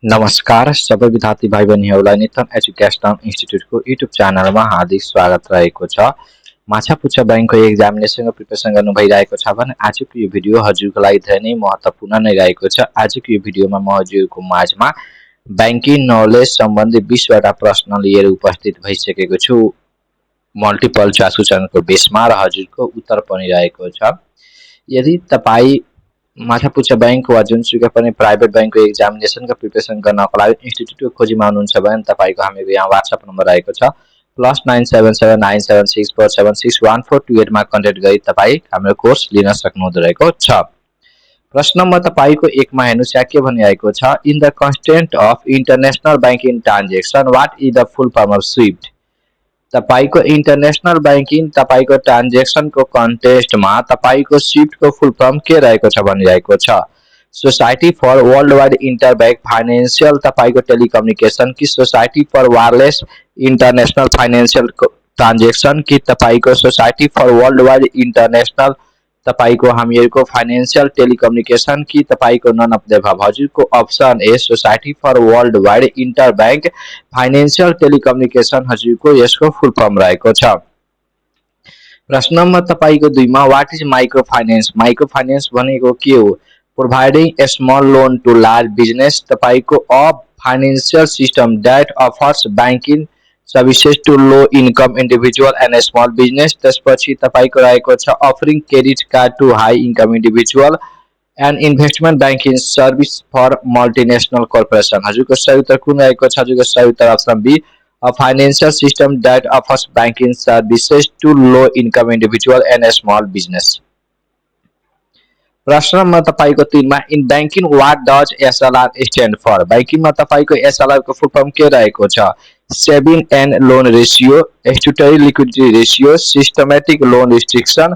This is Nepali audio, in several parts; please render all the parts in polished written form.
नमस्कार सबै विद्यार्थी भाइ बहिनीहरूलाई नितन एजुकेशनल इन्स्टिट्युटको युट्युब च्यानलमा हार्दिक स्वागत रहेको छ। माछापुच्छ्रा बैंकको एक्जामिनेसनको प्रिपरेसन गर्नु भइरहेको छ भने आजको यो भिडियो हजुरको लागि धेरै नै महत्त्वपूर्ण नै रहेको छ। आजको यो भिडियोमा म हजुरको माझमा बैंकिङ नलेज सम्बन्धी 20 वटा प्रश्न लिएर उपस्थित भइसकेको छु मल्टिपल चोइस क्वेशनको बेसमा र हजुरको उत्तर पनि रहेको छ। यदि तपाईँ माछापुच्छ्रा बैंक वा जुनसुकै पनि प्राइभेट बैंकको एक्जामिनेसनको प्रिपरेसन गर्नको लागि इन्स्टिट्युटको खोजीमा हुनुहुन्छ भने तपाईँको हामीको यहाँ वाट्सएप नम्बर रहेको छ +977976476142 मा कन्ट्याक्ट गरी तपाईँ हाम्रो कोर्स लिन सक्नुहुँदो रहेको छ। प्रश्न नम्बर तपाईँको 1 मा हेर्नुस् यहाँ के भनिरहेको छ, in the context of international banking transaction what is the full form of Swift. तपाईको इन्टरनेसनल बैंकिङ तपाईको ट्रान्जेक्सन को कन्टेक्स्ट में तपाईको स्विफ्ट को फुल फर्म के रहेको छ भनिरहेको छ। Society for world wide interbank financial तपाईको टेलिकम्युनिकेशन की society for wireless international financial transaction की तपाईको society for world wide international तपाईको हामीहरुको फाइनेंशियल टेलिकम्युनिकेशन की तपाईको नन अफ द अबव। हजुरको option A society for world wide interbank financial telecommunication हजुरको यसको फुल फर्म रहेको छ। प्रश्न नम्बर तपाईको 2 मा what is micro finance. Micro finance भनेको के हो? Providing a small loan to large business तपाईको a financial system that offers banking services to low income individual and small business. त्यसपछि तपाईको रहेको छ offering credit card to high income individual and investment banking service for multinational corporation. हजुरको सही उत्तर कुन रहेको छ? हजुरको सही उत्तर option B, a financial system that offers banking services to low income individual and small business. प्रश्न नम्बर तपाईको 3 मा in banking what does SLR stand for. Banking में तपाईको एसएलआर को फुल फर्म के रहेको छ? Saving and loan ratio, statutory liquidity ratio, systematic loan restriction,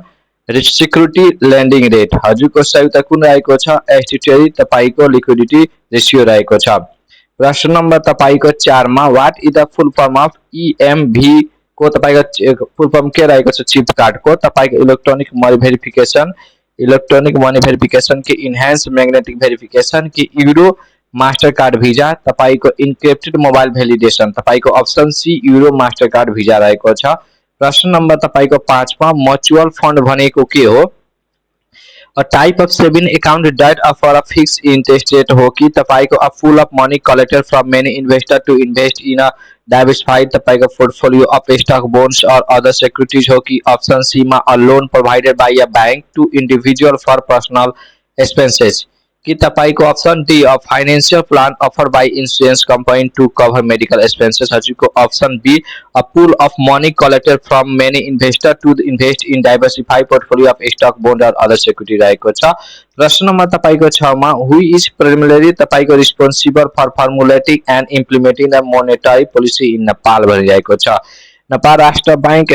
security lending rate. हजुरको सही उत्तर कुन रहेको छ? स्टैट्यूटरी तपाईको लिक्विडिटी रेशियो रहेको छ। प्रश्न नम्बर तपाईको 4 मा what is the full form of EMV को तपाईको फुल फर्म के रहेको छ? चिप कार्ड को तपाईको electronic money verification, electronic money verification की इनहेंस मैग्नेटिक भेरिफिकेशन की यूरो मास्टर कार्ड वीजा तपाईको इनक्रिप्टेड मोबाइल भ्यालिडेसन तपाईको option C Euro Mastercard Visa रहेको छ। प्रश्न नम्बर तपाईको 5 मा म्युचुअल फंड भनेको के हो? A type of saving account that offer a fix interest rate हो कि तपाईको a pool of money collected from many investor to invest in a diversified तपाईको पोर्टफोलियो अफ स्टॉक बॉन्ड्स और अदर सिक्योरिटीज हो कि ऑप्शन सी मा a loan provided by a bank to individual for personal expenses कि तपाईको option d a financial plan offer by insurance company to cover medical expenses. हजुरको option b a pool of money collected from many investor to invest in diversified portfolio of stock bond और अदर सिक्युरिटी रहेको छ। प्रश्न नम्बर तपाईको 6 मा हु इज प्राइमरीली तपाईको responsible for formulating and implementing the monetary policy in Nepal भनिरहेको छ। Nepal Rashtra bank,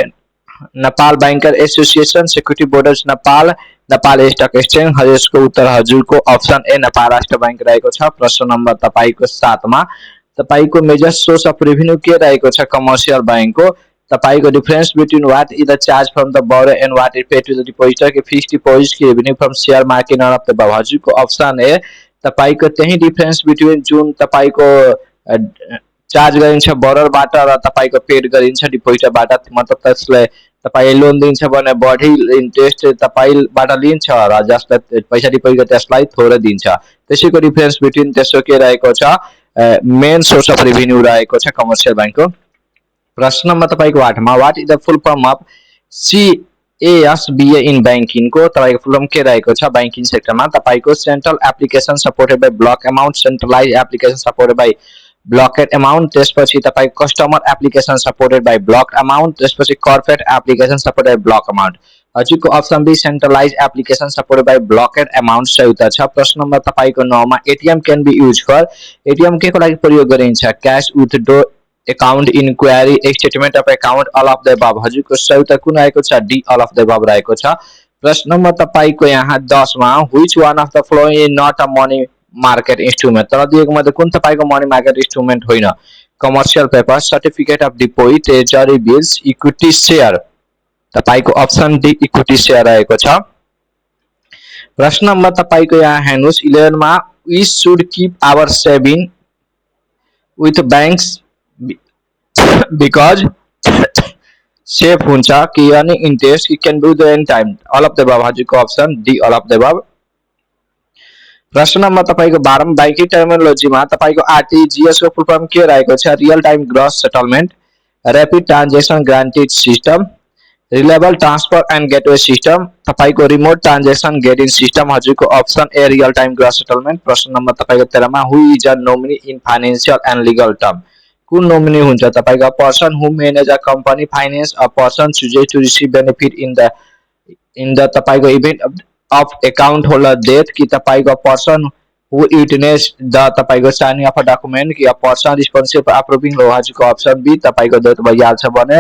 Nepal banker association, security boards Nepal, Nepal stock exchange. हजुरको उत्तर हजुरको अप्सन ए नेपाल राष्ट्र बैंक रहेको छ। प्रश्न नम्बर तपाईको 7 मा तपाईको मेजर सोर्स अफ रेभिन्यू के रहेको छ? कमर्शियल बैंक को तपाईको difference between what is the charge from the borrow and what is paid to the depositor के फिक्स्ड डिपोजिट की revenue from share market of the above. हजुरको अप्सन ए तपाईको त्यही डिफरेंस बिट्विन जुन तपाईको चार्ज गरिन्छ बोरोबाट र तपाईको पेड गरिन्छ डिपोजिटरबाट, मतलब त्यसले तपाईले लोन दिन्छ भने बढी इन्ट्रेस्ट तपाईबाट लिन्छ र जसले पैसा डिपोजिट गर्छ त्यसलाई थोरै दिन्छ। त्यसैको डिफरेंस बिट्विन त्यसो के रहेको छ? मेन सोर्स अफ रेभिन्यू रहेको छ कमर्शियल बैंक को। प्रश्न नम्बर तपाईको 8 मा what is the full form of CASBA in banking को तपाईको फुल फर्म के रहेको छ? बैंकिङ सेक्टरमा तपाईको central application supported by block amount, centralise application supported by blocked amount, त्यसपछि तपाईको customer application supported by block amount, त्यसपछि corporate application supported by block amount. हजुरको option B centralise application supported by blocked amount सही उत्तर छ। प्रश्न नम्बर तपाईको 9 मा ATM can be used for, ATM के को लागि प्रयोग गरिन्छ? Cash withdraw, account inquiry, statement of account, all of the above. हजुरको सही उत्तर कुन रहेको छ? D all of the above रहेको छ। प्रश्न नम्बर तपाईको यहाँ 10 मा which one of the following is not a money market instrument तर दिएको मध्ये कुन तपाईको मनी मार्केट इंस्ट्रूमेंट होइन? Commercial paper, certificate of deposit, treasury bills, equity share. तपाईको अप्सन डी इक्विटी शेयर रहेको छ। प्रश्न नम्बर तपाईको यहाँ हेर्नुस् 11 मा we should keep our saving with banks because safe हुन्छ कि earning interest it can do the any time all of the above हजुरको option D all of the above। प्रश्न नम्बर तपाईको 12 मा बैंकिङ टर्मिनोलोजीमा तपाईको आरटीजीएस को फुल फर्म के रहेको छ real time gross settlement rapid transaction guaranteed system reliable transfer and gateway system तपाईको रिमोट ट्रांजैक्शन गेटिङ सिस्टम हजुरको option A real time gross settlement. प्रश्न नम्बर तपाईको 13 मा who is a nominee in financial and legal term कुन नोमिनी हुन्छ तपाईको person who manage a company finance a person chooses to receive benefit in the तपाईको event of account holder death कि तपाईको पर्सन हु विटनेस द तपाईको साइनिङ अफ अ डकुमेन्ट कि अ पर्सन रिस्पोन्सिबल फर अप्रुभिङ हो हजुरको अप्सन बी तपाईको डेट भइहाल्छ भने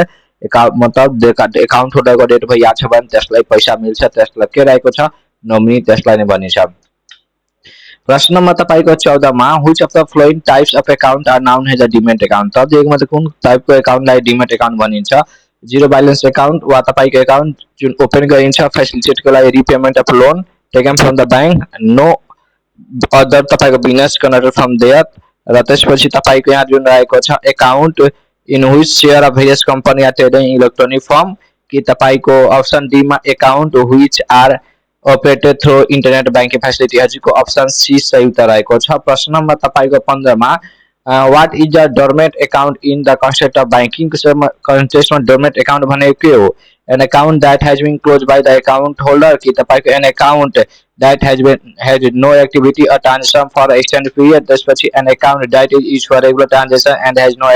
मतलब एकाउन्ट होल्डरको डेट भइहाल्छ भने त्यसलाई पैसा मिल्छ त्यसलाई के रहेको छ नोमिनी त्यसलाई नै भनिन्छ। प्रश्न नम्बर तपाईको 14 मा which of the following types of account are known as a demat account त दिएकोमा चाहिँ कुन टाइपको अकाउन्टलाई डिमेट अकाउन्ट भनिन्छ जीरो बैलेंस अकाउंट वा तपाईको अकाउंट जुन ओपन गरिन्छ फेसिलिटेटको लागि repayment of loan taken from the bank no other तपाईको बिजनेस कनेक्टेड फ्रम देयर र त्यसपछि तपाईको यहाँ जुन रहेको छ account in which share of various company are trading electronic firm कि तपाईको अप्सन डी मा account which are operated through internet banking facility हजुरको अप्सन सी सही उत्तर रहेको छ। प्रश्न नम्बर तपाईको 15 मा what is the dormant account in the concept of banking context में dormant account भने के हो an account that has been closed by the account holder कि तपाईको an account that has no activity or transaction for extended period त्यसपछि an account that is used for regular transaction and has no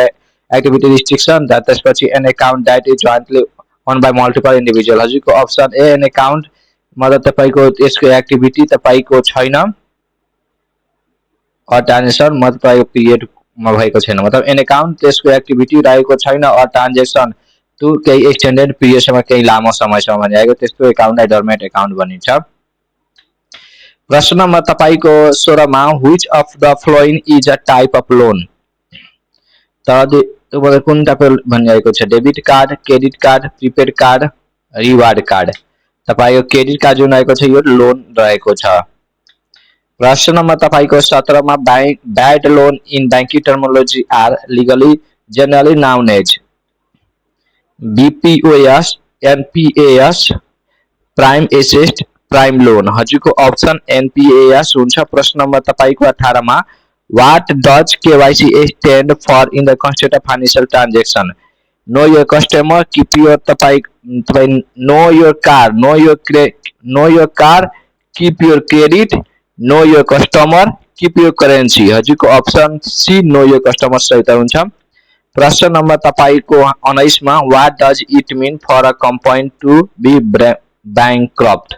activity restriction त्यसपछि an account that is jointly owned by multiple individual हजुरको अप्सन ए an account मतलब तपाईको यसको एक्टिभिटी तपाईको छैन और ट्रांजेक्शन मतलब पीरियड में भएको छैन मतलब एन अकाउंट त्यसको एक्टिभिटी रहेको छैन और ट्रांजेक्शन टु केही एक्सटेन्डेड पिरियडसम्म केही लामो समयसम्म भनिएको त्यस्तो अकाउन्टलाई डोर्मेन्ट अकाउन्ट भनिन्छ। प्रश्न नम्बर तपाईको 16 मा which of the flowing is a type of loan त कुन टाइप भनिएको छ debit card credit card prepaid card reward card तपाईको क्रेडिट कार्ड जुन रहेको छ यो लोन रहेको छ। प्रश्न नम्बर तपाईको 17 मा bad loan in banking terminology are legally generally known as BPOs NPS prime asset prime loan हजुरको अप्सन एनपीएस हुन्छ। प्रश्न नम्बर तपाईको 18 मा what does KYC stand for in the concept of financial transaction know your customer keep your तपाई know your car keep your credit know your customer keep your currency हजुरको option C know your customer सही उत्तर हुन्छ। प्रश्न नम्बर तपाईको 19 मा what does it mean for a company to be bankrupt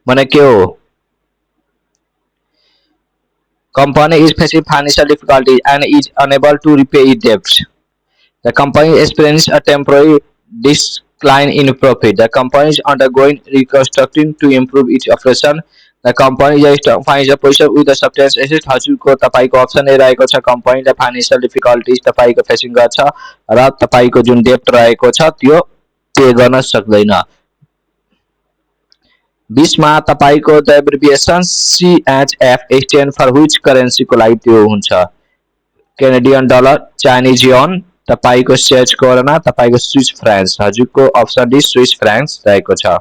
माने के हो company is facing financial difficulty and is unable to repay its debts the company experiences a temporary decline in profit the company is undergoing reconstructing to improve its operation the company is in financial position with the substantial assets हजुरको तपाईको अप्सन ए रहेको छ कम्पनीले फाइनेंशियल डिफिकल्टीज तपाईको फेसिङ गर्छ र तपाईको जुन डेब्ट रहेको छ त्यो पे गर्न सक्दैन। 20 मा तपाईको the abbreviation CHF stand for which currency को लागि त्यो हुन्छ कैनेडियन डलर चाइनीज युआन तपाईको सेज कोरोना तपाईको स्विस फ्रांक्स हजुरको अप्सन डी स्विस फ्रांक्स रहेको छ।